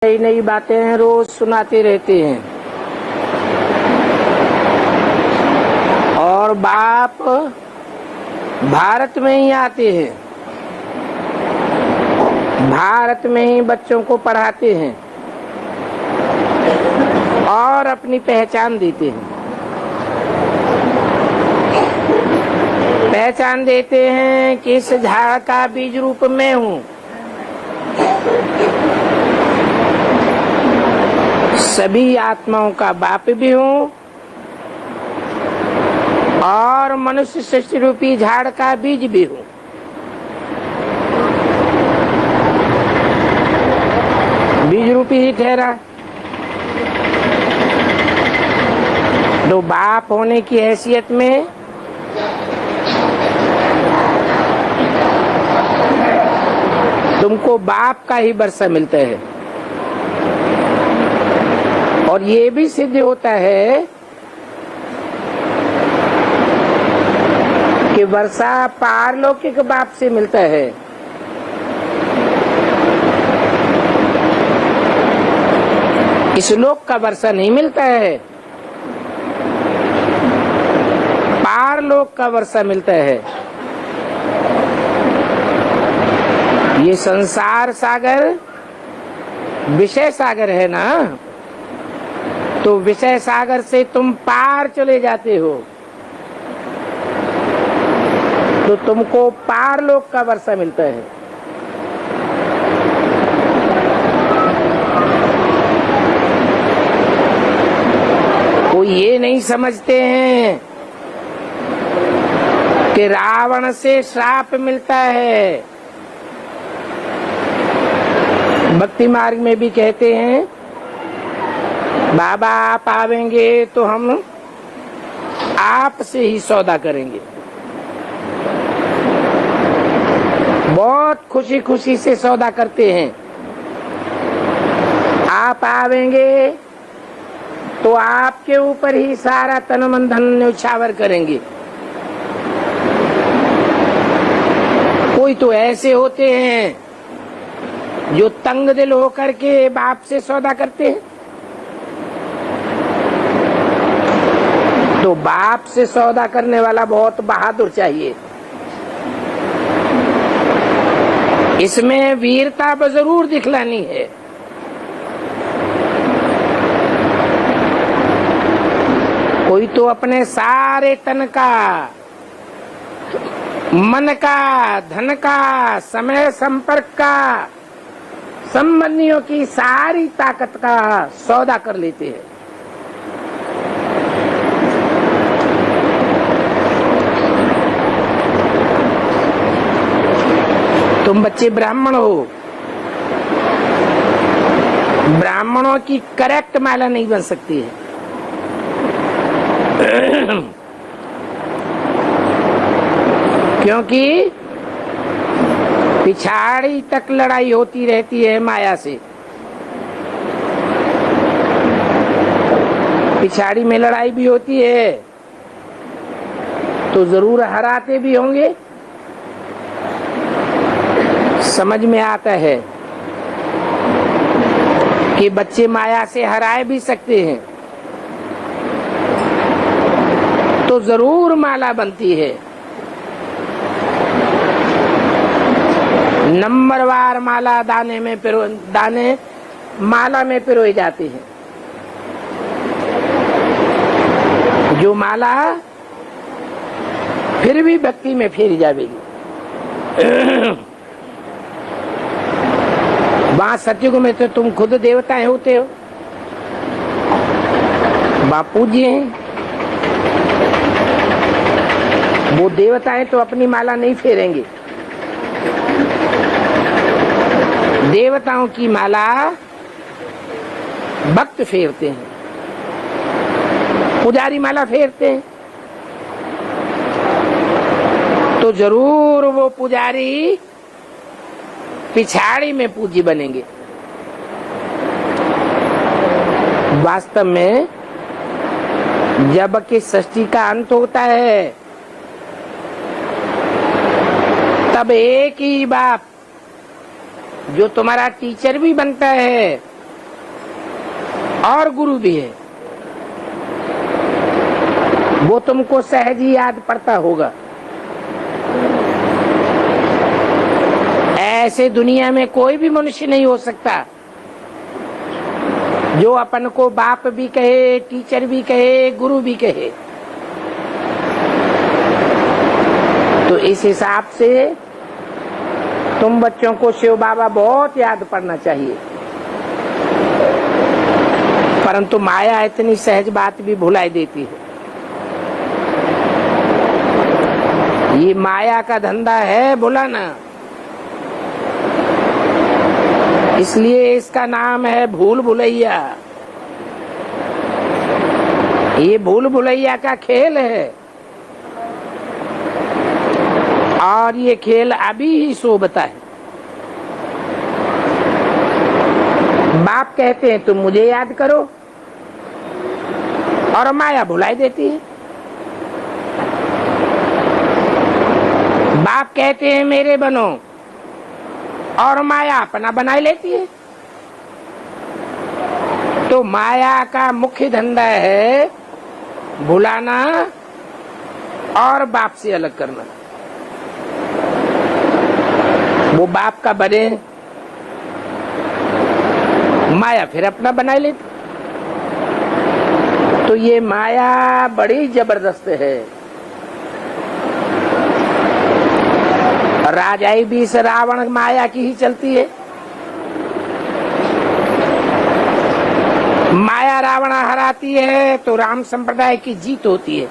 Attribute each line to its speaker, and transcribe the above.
Speaker 1: नई नई बातें रोज सुनाते रहते हैं और बाप भारत में ही आते हैं, भारत में ही बच्चों को पढ़ाते हैं और अपनी पहचान देते हैं। पहचान देते हैं कि इस झाड़ का बीज रूप में हूँ, सभी आत्माओं का बाप भी हूँ और मनुष्य सृष्टि रूपी झाड़ का बीज भी हूँ। बीज रूपी ही ठहरा। तो बाप होने की हैसियत में तुमको बाप का ही वर्षा मिलता है और ये भी सिद्ध होता है कि वर्षा पारलौकिक बाप से मिलता है। इस लोक का वर्षा नहीं मिलता है, पारलोक का वर्षा मिलता है। ये संसार सागर विषय सागर है ना, तो विषय सागर से तुम पार चले जाते हो तो तुमको पारलोक का वर्षा मिलता है। कोई ये नहीं समझते हैं कि रावण से श्राप मिलता है। भक्ति मार्ग में भी कहते हैं बाबा आप आवेंगे तो हम आपसे ही सौदा करेंगे। बहुत खुशी खुशी से सौदा करते हैं। आप आवेंगे तो आपके ऊपर ही सारा तन मन धन न्यौछावर करेंगे। कोई तो ऐसे होते हैं जो तंग दिल होकर के बाप से सौदा करते हैं। तो बाप से सौदा करने वाला बहुत बहादुर चाहिए। इसमें वीरता जरूर दिखलानी है। कोई तो अपने सारे तन का, मन का, धन का, समय संपर्क का, संबंधियों की सारी ताकत का सौदा कर लेते हैं। तुम बच्चे ब्राह्मण हो, ब्राह्मणों की करेक्ट माला नहीं बन सकती है। क्योंकि पिछाड़ी तक लड़ाई होती रहती है माया से। पिछाड़ी में लड़ाई भी होती है तो जरूर हराते भी होंगे। समझ में आता है कि बच्चे माया से हराए भी सकते हैं, तो जरूर माला बनती है। नंबरवार माला दाने माला में पिरोई जाती है। जो माला फिर भी भक्ति में फेरी जाएगी। वहां सत्युग में तो तुम खुद देवताएं होते हो, बापू जी हैं। वो देवताएं तो अपनी माला नहीं फेरेंगे। देवताओं की माला भक्त फेरते हैं, पुजारी माला फेरते हैं। तो जरूर वो पुजारी पिछाड़ी में पूजी बनेंगे। वास्तव में जब कि सृष्टि का अंत होता है तब एक ही बाप जो तुम्हारा टीचर भी बनता है और गुरु भी है, वो तुमको सहज ही याद पड़ता होगा। ऐसे दुनिया में कोई भी मनुष्य नहीं हो सकता जो अपन को बाप भी कहे, टीचर भी कहे, गुरु भी कहे। तो इस हिसाब से तुम बच्चों को शिव बाबा बहुत याद पड़ना चाहिए। परंतु माया इतनी सहज बात भी भुलाई देती है। ये माया का धंधा है भुलाना, इसलिए इसका नाम है भूल भुलैया। ये भूल भुलैया का खेल है और ये खेल अभी ही शोभता है। बाप कहते हैं तुम मुझे याद करो और माया भुलाई देती है। बाप कहते हैं मेरे बनो और माया अपना बनाई लेती है। तो माया का मुख्य धंधा है भुलाना और बाप से अलग करना। वो बाप का बने, माया फिर अपना बनाई लेती। तो ये माया बड़ी जबरदस्त है। राजाई भी इस रावण माया की ही चलती है। माया रावण हराती है तो राम संप्रदाय की जीत होती है।